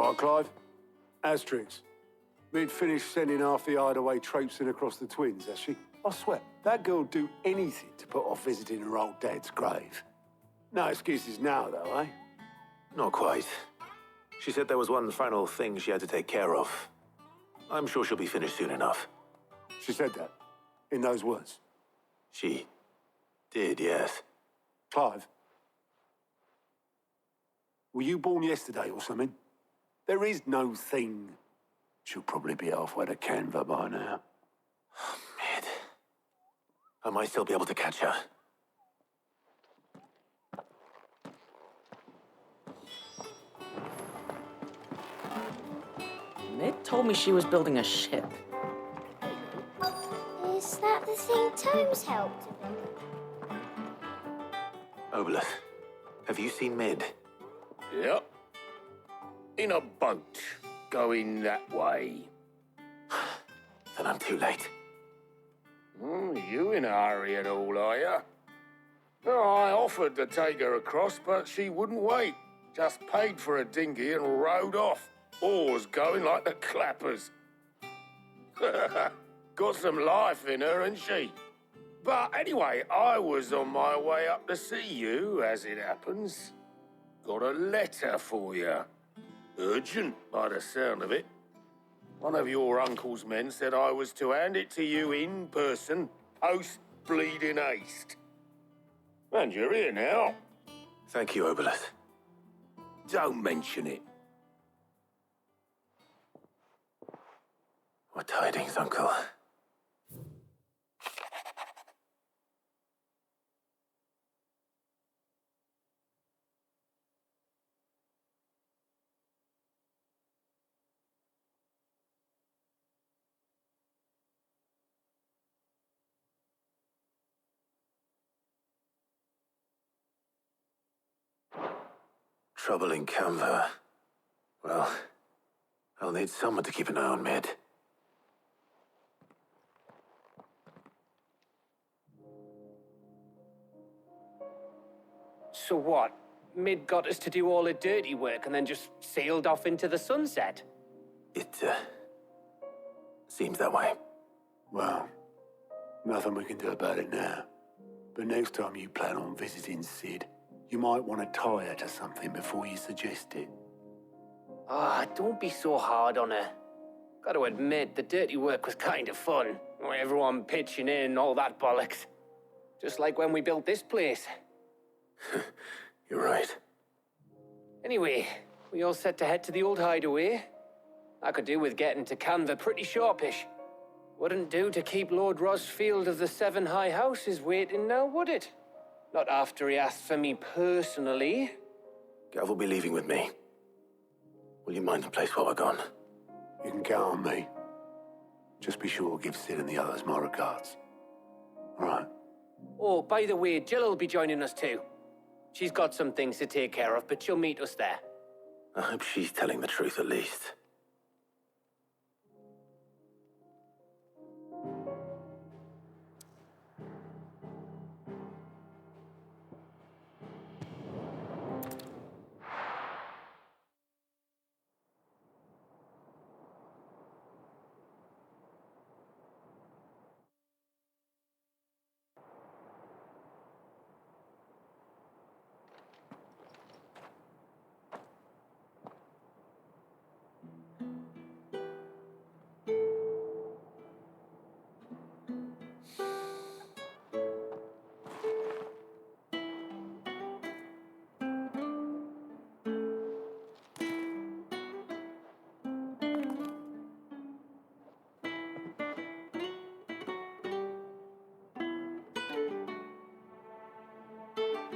right, Clive? Asterix. Mid finished sending half the hideaway traipsing across the twins, has she? I swear, that girl'd do anything to put off visiting her old dad's grave. No excuses now, though, eh? Not quite. She said there was one final thing she had to take care of. I'm sure she'll be finished soon enough. She said that? In those words? She did, yes. Clive? Were you born yesterday or something? There is no thing. She'll probably be halfway to Canva by now. Mid. I might still be able to catch her. Mid told me she was building a ship. Is that the thing Tomes helped with? Obelus, have you seen Mid? Yep. In a boat, going that way. Then I'm too late. You in a hurry at all, are you? Oh, I offered to take her across, but she wouldn't wait. Just paid for a dinghy and rowed off. Oars going like the clappers. Got some life in her, ain't she? But anyway, I was on my way up to see you, as it happens. Got a letter for you. Urgent, by the sound of it. One of your uncle's men said I was to hand it to you in person, post-bleeding haste. And you're here now. Thank you, Obelus. Don't mention it. What tidings, Uncle? Trouble in Canva. Well, I'll need someone to keep an eye on Mid. So what? Mid got us to do all the dirty work and then just sailed off into the sunset? It, seems that way. Well, nothing we can do about it now. But next time you plan on visiting Sid, you might want to tie her to something before you suggest it. Ah, don't be so hard on her. Got to admit, the dirty work was kind of fun. Everyone pitching in, all that bollocks. Just like when we built this place. You're right. Anyway, we all set to head to the old hideaway. I could do with getting to Canva pretty sharpish. Wouldn't do to keep Lord Rosfield of the Seven High Houses waiting now, would it? Not after he asked for me personally. Gav will be leaving with me. Will you mind the place while we're gone? You can count on me. Just be sure to give Sid and the others my regards. All right. Oh, by the way, Jill will be joining us too. She's got some things to take care of, but she'll meet us there. I hope she's telling the truth at least.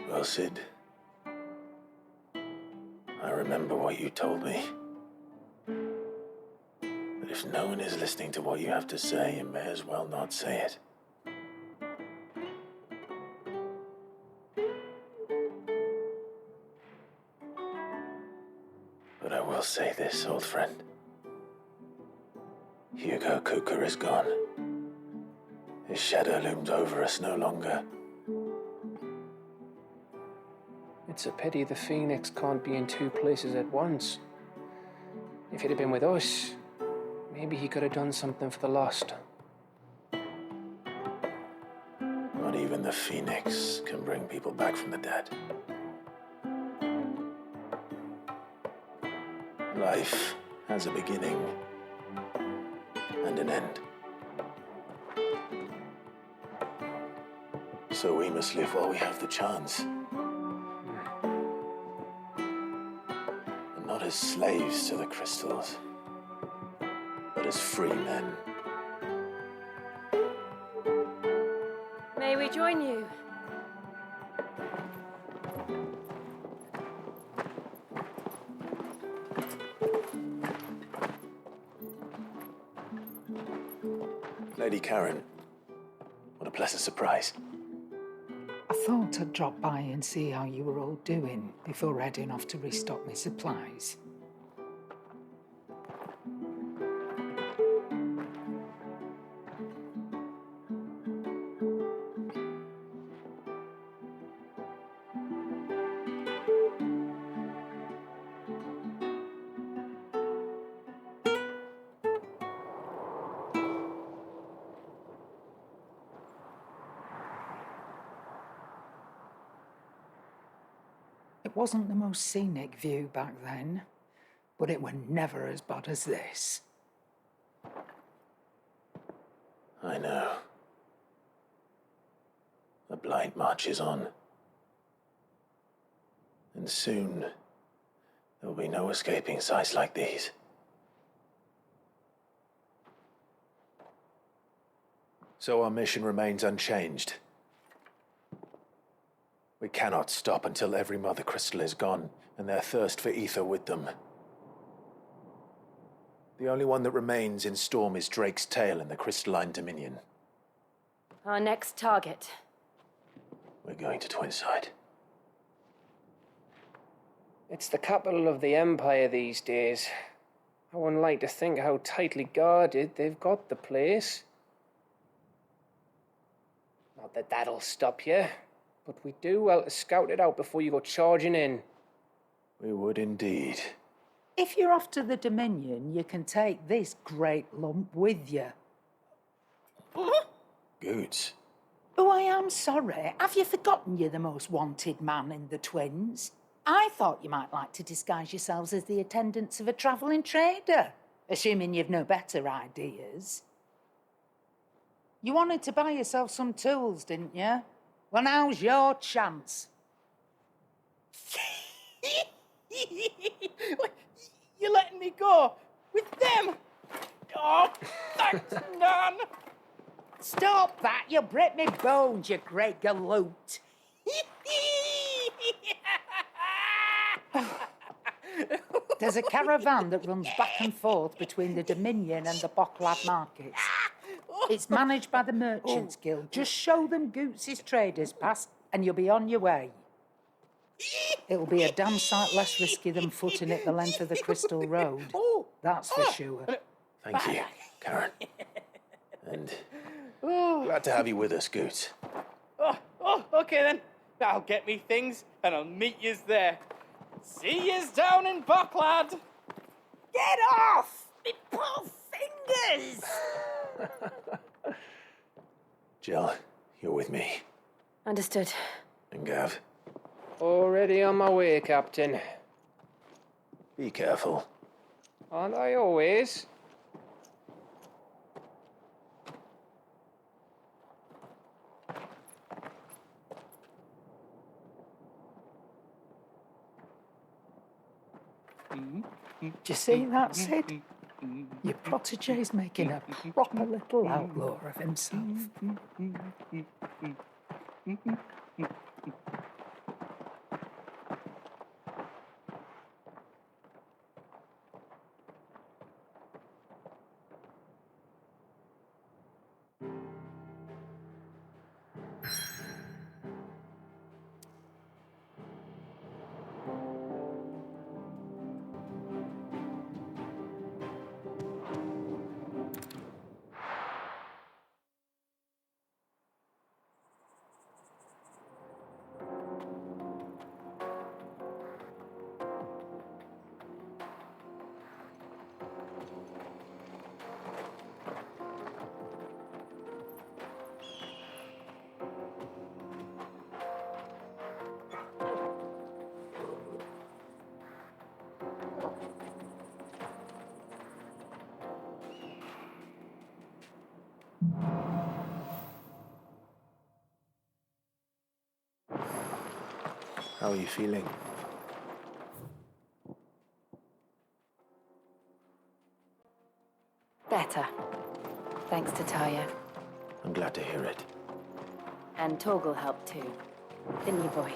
Well, Sid, I remember what you told me. But if no one is listening to what you have to say, you may as well not say it. But I will say this, old friend. Hugo Cooker is gone. His shadow looms over us no longer. It's a pity the Phoenix can't be in two places at once. If he'd have been with us, maybe he could have done something for the lost. Not even the Phoenix can bring people back from the dead. Life has a beginning and an end. So we must live while we have the chance. And not as slaves to the crystals, but as free men. May we join you? Lady Karen, what a pleasant surprise. I thought I'd drop by and see how you were all doing before heading off to restock my supplies. It wasn't the most scenic view back then, but it were never as bad as this. I know. The blight marches on. And soon, there will be no escaping sights like these. So our mission remains unchanged. We cannot stop until every mother crystal is gone, and their thirst for ether with them. The only one that remains in Storm is Drake's tail in the crystalline dominion. Our next target. We're going to Twinside. It's the capital of the Empire these days. I wouldn't like to think how tightly guarded they've got the place. Not that that'll stop you, but we do well to scout it out before you go charging in. We would indeed. If you're off to the Dominion, you can take this great lump with you. Goods. Oh, I am sorry. Have you forgotten you're the most wanted man in the Twins? I thought you might like to disguise yourselves as the attendants of a travelling trader, assuming you've no better ideas. You wanted to buy yourself some tools, didn't you? Well, now's your chance. You're letting me go with them? Oh, thanks, Nan. Stop that! You'll break me bones, you great galoot. There's a caravan that runs back and forth between the Dominion and the Boklad markets. It's managed by the Merchants Guild. Just show them Goots' traders pass and you'll be on your way. It'll be a damn sight less risky than footing it the length of the Crystal Road. That's for sure. Thank you, Karen. And glad to have you with us, Goots. Okay then. I'll get me things and I'll meet yous there. See yous down in Boklad. Get off! Me poor fingers! Jill, you're with me. Understood. And Gav, Already on my way, Captain. be careful. Aren't I always? Do you see that, Sid? Your protege's making a proper little outlaw of himself. How are you feeling? Better. Thanks to Taya. I'm glad to hear it. And Torgal helped too. Didn't you, boy?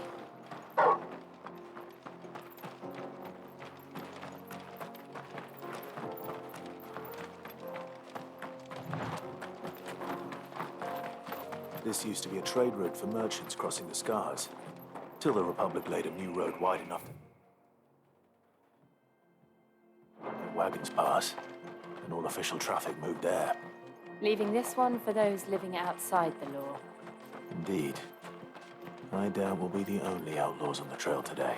This used to be a trade route for merchants crossing the Scars, till the Republic laid a new road wide enough. The wagons pass, and all official traffic moved there. Leaving this one for those living outside the law. Indeed. I doubt we'll be the only outlaws on the trail today.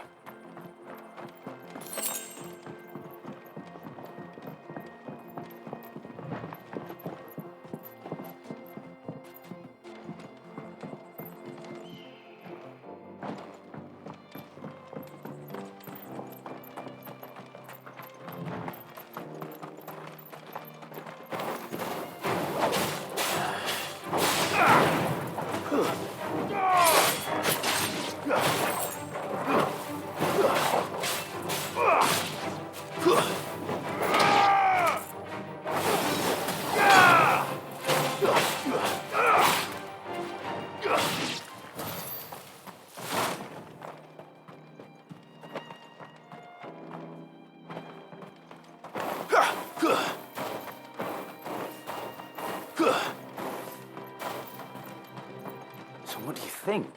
So what do you think?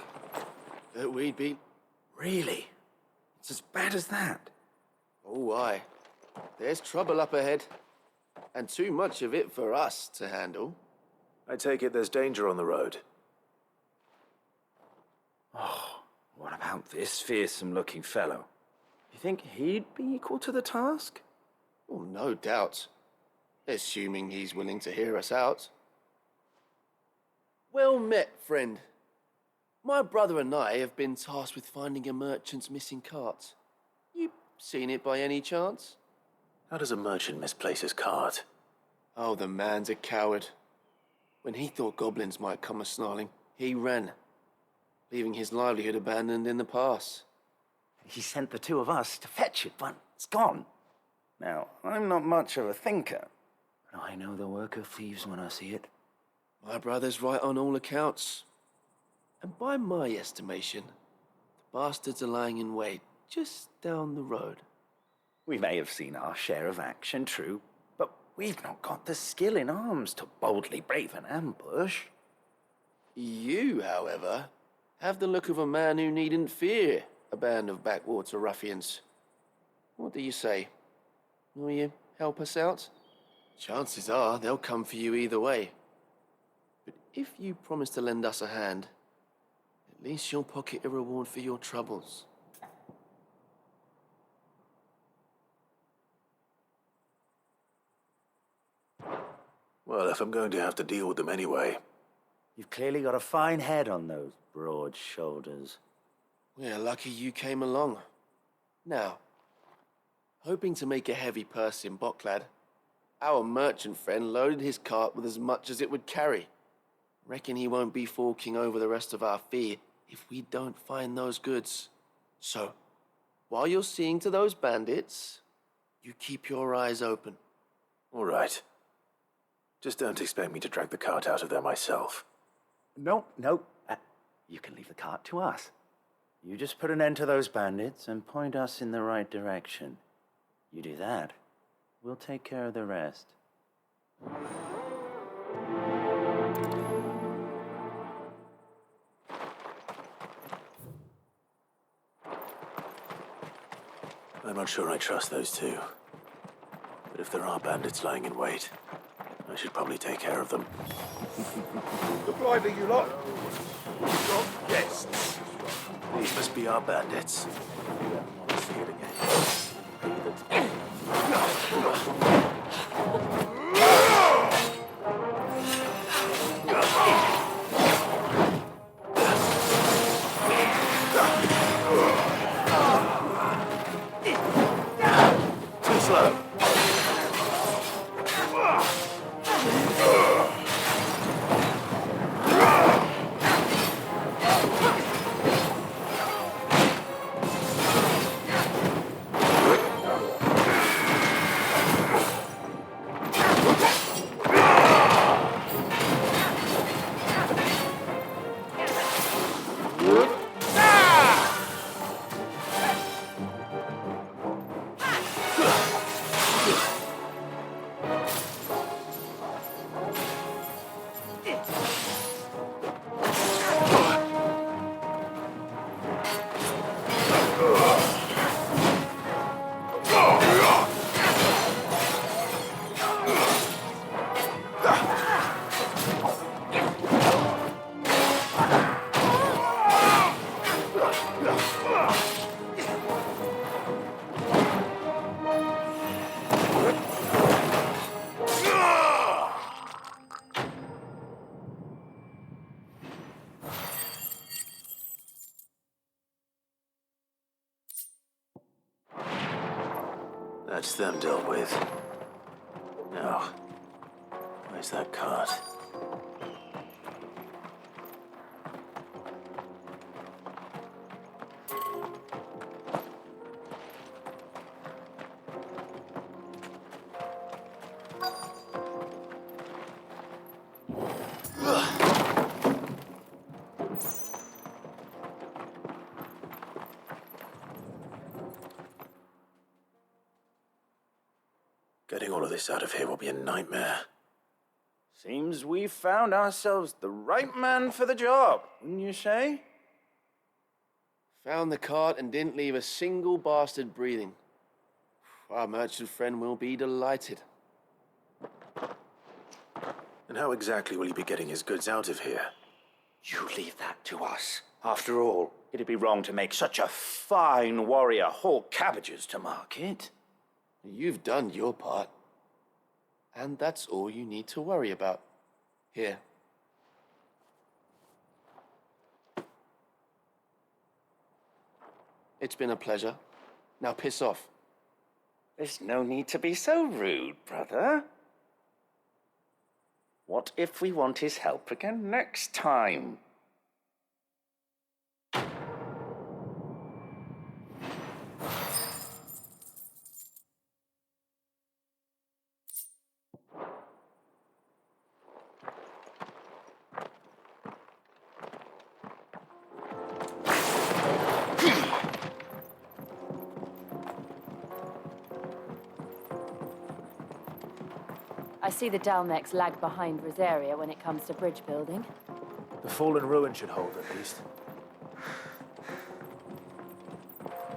That we'd be... Really? It's as bad as that? Oh, aye. There's trouble up ahead. And too much of it for us to handle. I take it there's danger on the road. Oh, what about this fearsome-looking fellow? You think he'd be equal to the task? Oh, no doubt. Assuming he's willing to hear us out. Well met, friend. My brother and I have been tasked with finding a merchant's missing cart. You seen it by any chance? How does a merchant misplace his cart? Oh, the man's a coward. When he thought goblins might come a-snarling, he ran, leaving his livelihood abandoned in the pass. He sent the two of us to fetch it, but it's gone. Now, I'm not much of a thinker, but I know the work of thieves when I see it. My brother's right on all accounts. And by my estimation, the bastards are lying in wait just down the road. We may have seen our share of action, true, but we've not got the skill in arms to boldly brave an ambush. You, however, have the look of a man who needn't fear a band of backwater ruffians. What do you say? Will you help us out? Chances are they'll come for you either way. But if you promise to lend us a hand, at least you'll pocket a reward for your troubles. Well, if I'm going to have to deal with them anyway. You've clearly got a fine head on those broad shoulders. We're lucky you came along. Now, hoping to make a heavy purse in Boklad, our merchant friend loaded his cart with as much as it would carry. Reckon he won't be forking over the rest of our fee if we don't find those goods. So, while you're seeing to those bandits, you keep your eyes open. All right. Just don't expect me to drag the cart out of there myself. No. You can leave the cart to us. You just put an end to those bandits and point us in the right direction. You do that, we'll take care of the rest. I'm not sure I trust those two. But if there are bandits lying in wait, I should probably take care of them. Look lively, you lot. You've got guests. These must be our bandits. I want to see it again. Too slow. That's them dealt with. Now, where's that cart? Getting all of this out of here will be a nightmare. Seems we've found ourselves the right man for the job, wouldn't you say? Found the cart and didn't leave a single bastard breathing. Our merchant friend will be delighted. And how exactly will he be getting his goods out of here? You leave that to us. After all, it'd be wrong to make such a fine warrior haul cabbages to market. You've done your part. And that's all you need to worry about. Here. It's been a pleasure. Now piss off. There's no need to be so rude, brother. What if we want his help again next time? I see the Dalmex lag behind Rosaria when it comes to bridge building. The fallen ruin should hold, at least.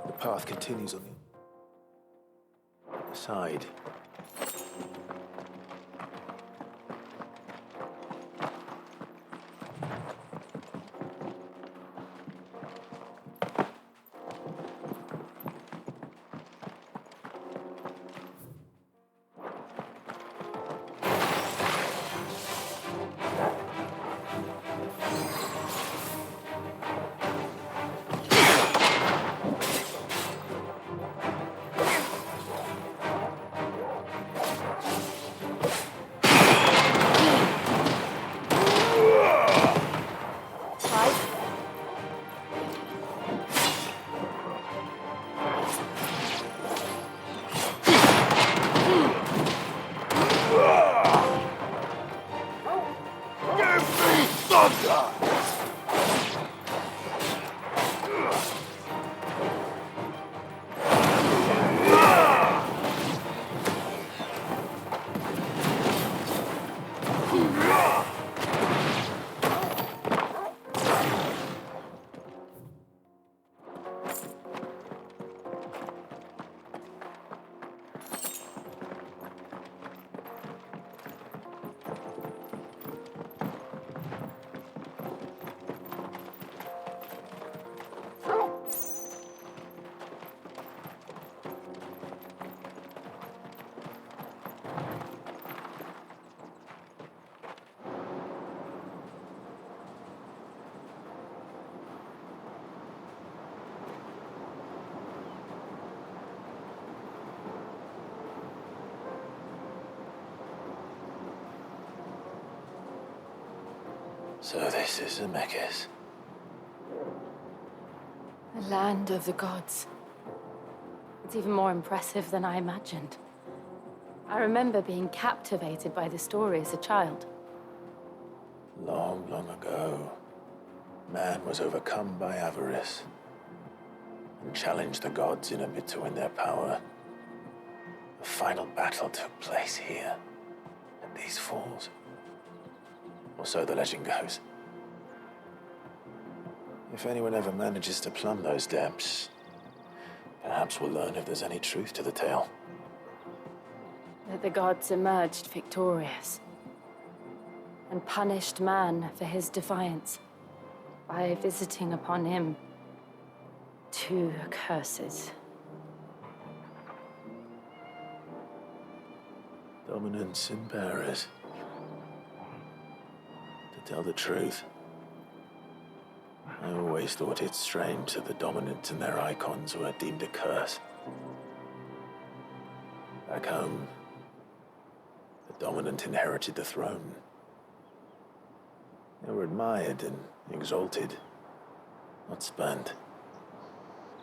The path continues on the side. So this is Zemeckis. The land of the gods. It's even more impressive than I imagined. I remember being captivated by the story as a child. Long, long ago, man was overcome by avarice and challenged the gods in a bid to win their power. The final battle took place here, at these falls. Or so the legend goes. If anyone ever manages to plumb those depths, perhaps we'll learn if there's any truth to the tale. That the gods emerged victorious and punished man for his defiance by visiting upon him 2 curses. Dominance and bearers. To tell the truth, I always thought it strange that the dominant and their Eikons were deemed a curse. Back home, the dominant inherited the throne. They were admired and exalted, not spurned.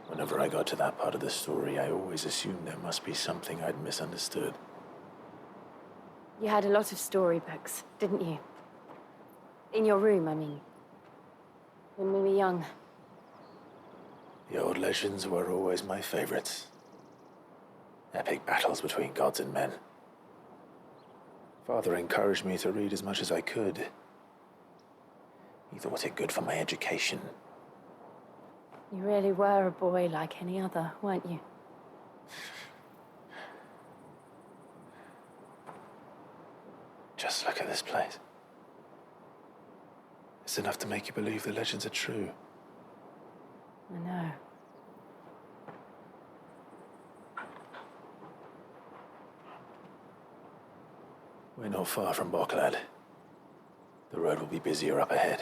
Whenever I got to that part of the story, I always assumed there must be something I'd misunderstood. You had a lot of storybooks, didn't you? In your room, I mean. When we were young. The old legends were always my favorites. Epic battles between gods and men. Father encouraged me to read as much as I could. He thought it good for my education. You really were a boy like any other, weren't you? Just look at this place. It's enough to make you believe the legends are true. I know. We're not far from Boklad. The road will be busier up ahead.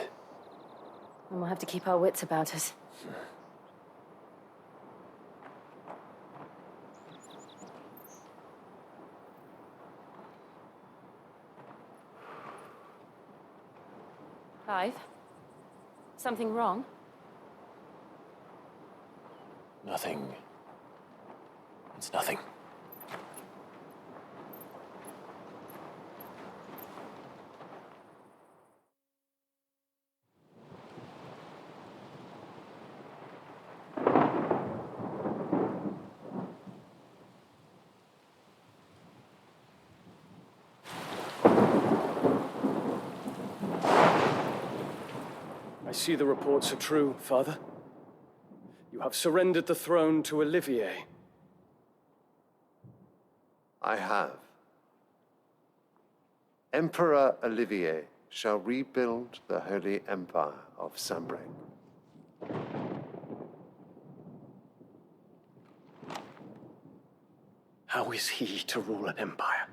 And we'll have to keep our wits about us. Clive? Something wrong? Nothing. It's nothing. I see the reports are true, Father. You have surrendered the throne to Olivier. I have. Emperor Olivier shall rebuild the Holy Empire of Sambrec. How is he to rule an empire?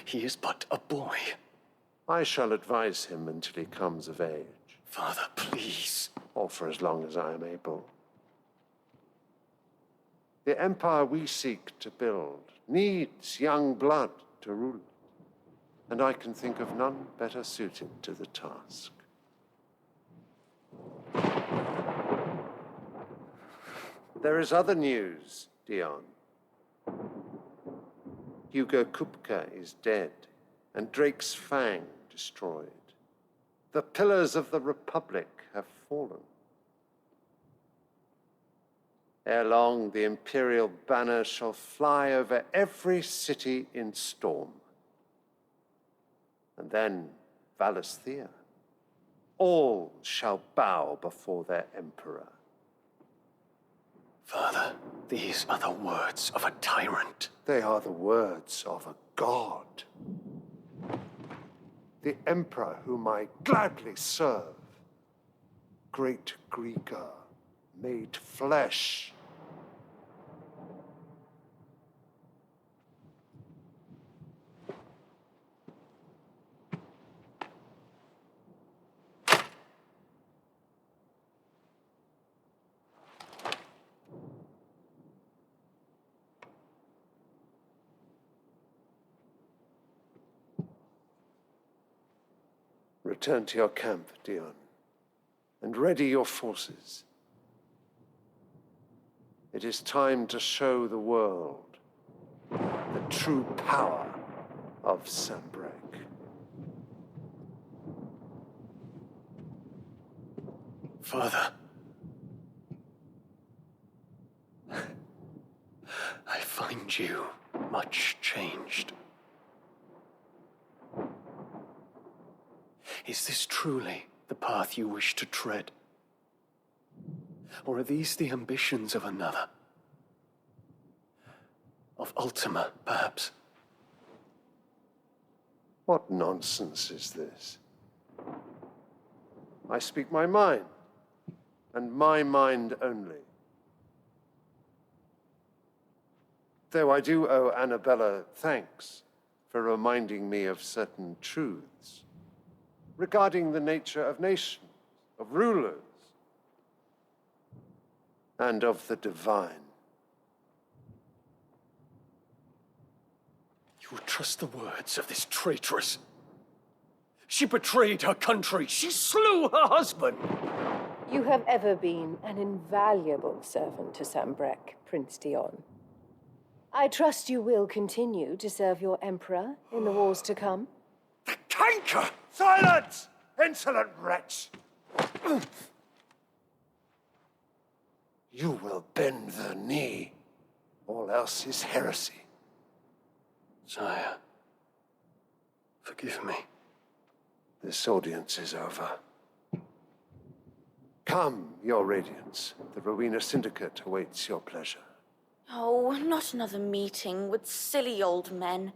He is but a boy. I shall advise him until he comes of age. Father, please. Or for as long as I am able. The empire we seek to build needs young blood to rule it, and I can think of none better suited to the task. There is other news, Dion. Hugo Kupka is dead, and Drake's Fang destroyed. The pillars of the Republic have fallen. Ere long, the Imperial banner shall fly over every city in storm. And then Valisthea. All shall bow before their emperor. Father, these are the words of a tyrant. They are the words of a god. The emperor whom I gladly serve. Great Greeker, made flesh. Return to your camp, Dion, and ready your forces. It is time to show the world the true power of Sambrec. Father. I find you much changed. Is this truly the path you wish to tread? Or are these the ambitions of another? Of Ultima, perhaps? What nonsense is this? I speak my mind, and my mind only. Though I do owe Annabella thanks for reminding me of certain truths regarding the nature of nations, of rulers, and of the divine. would trust the words of this traitress. She betrayed her country. She slew her husband. You have ever been an invaluable servant to Sambrek, Prince Dion. I trust you will continue to serve your emperor in the wars to come. The canker! Silence! Insolent wretch! You will bend the knee. All else is heresy. Sire, forgive me. This audience is over. Come, your radiance. The Rowena Syndicate awaits your pleasure. Oh, not another meeting with silly old men.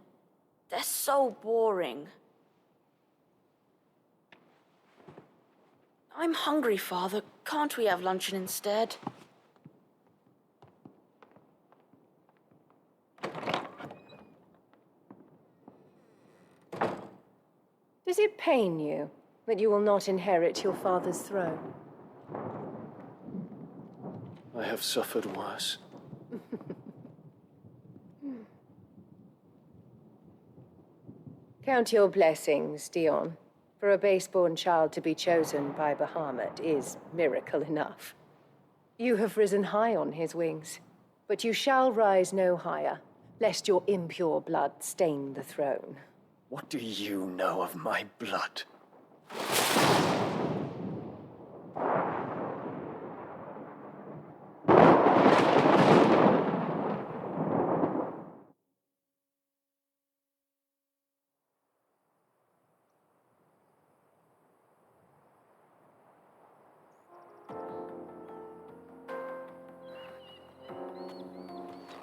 They're so boring. I'm hungry, Father. Can't we have luncheon instead? Does it pain you that you will not inherit your father's throne? I have suffered worse. Count your blessings, Dion. For a base-born child to be chosen by Bahamut is miracle enough. You have risen high on his wings, but you shall rise no higher, lest your impure blood stain the throne. What do you know of my blood?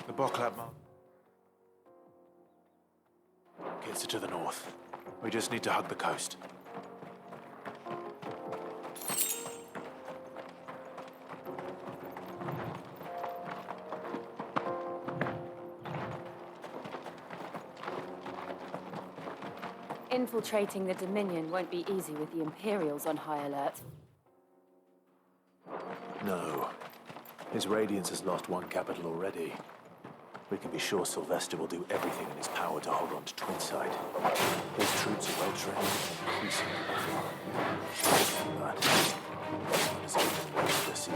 The Boklad mark gets it to the north. We just need to hug the coast. Infiltrating the Dominion won't be easy with the Imperials on high alert. No. His Radiance has lost one capital already. We can be sure Sylvester will do everything in his power to hold on to Twinside. His troops are well-trained and increasingly powerful. But as often waits to see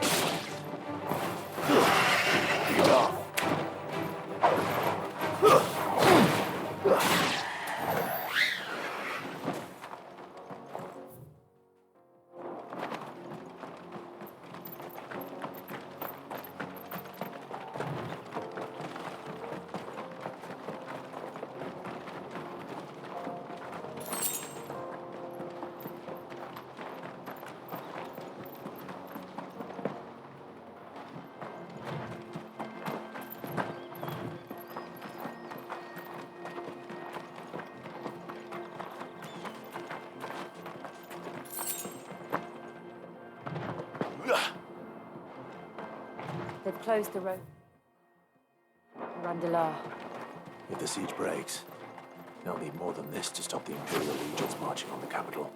They've closed the road. Randalar. If the siege breaks, they'll need more than this to stop the Imperial legions marching on the capital.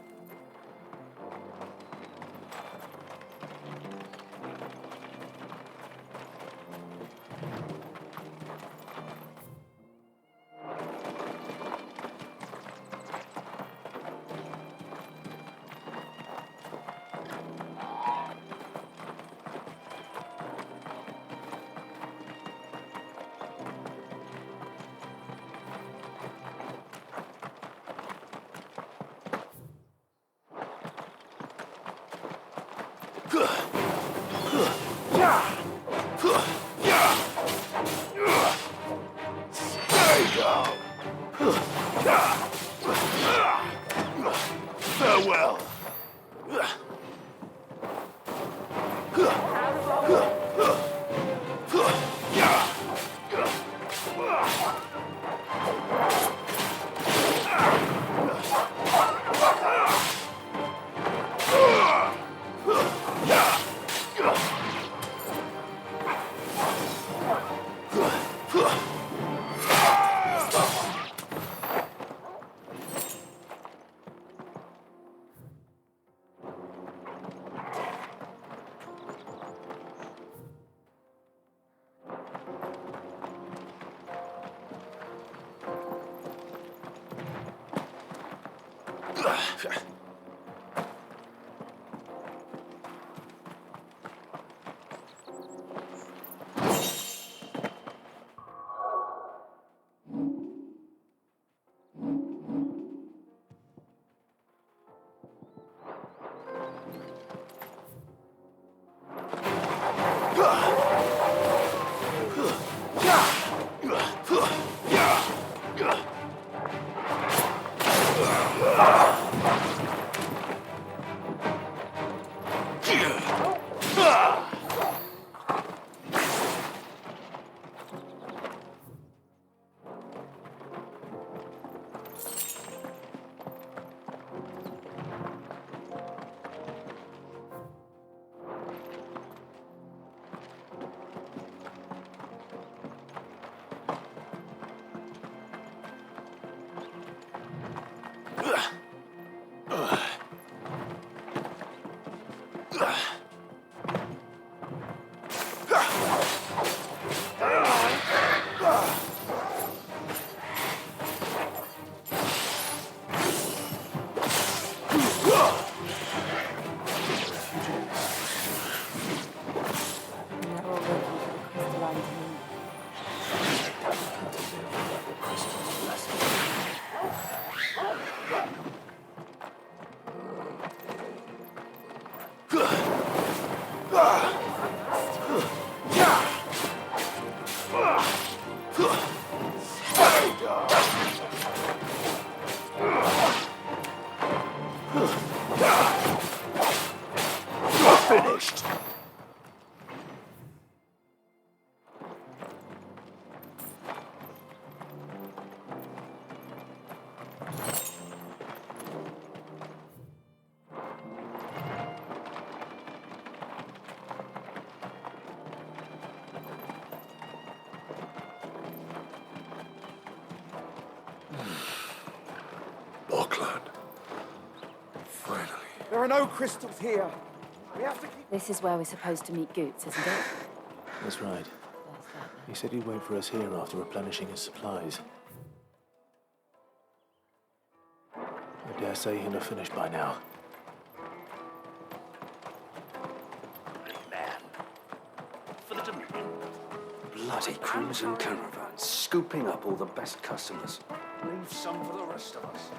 Farewell. Finished. Boklad. Finally. There are no crystals here. We have to keep... This is where we're supposed to meet Goots, isn't it? That's right. He said he'd wait for us here after replenishing his supplies. I dare say he'll have finished by now. Man. For the Dominion. Bloody crimson caravans, scooping up all the best customers. Leave some for the rest of us.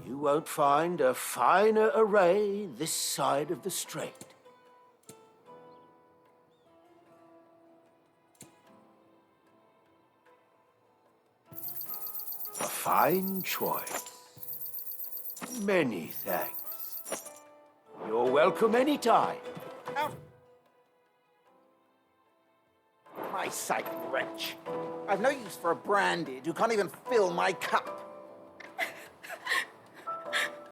You won't find a finer array this side of the strait. A fine choice. Many thanks. You're welcome anytime. My sight, wretch. I've no use for a branded who can't even fill my cup.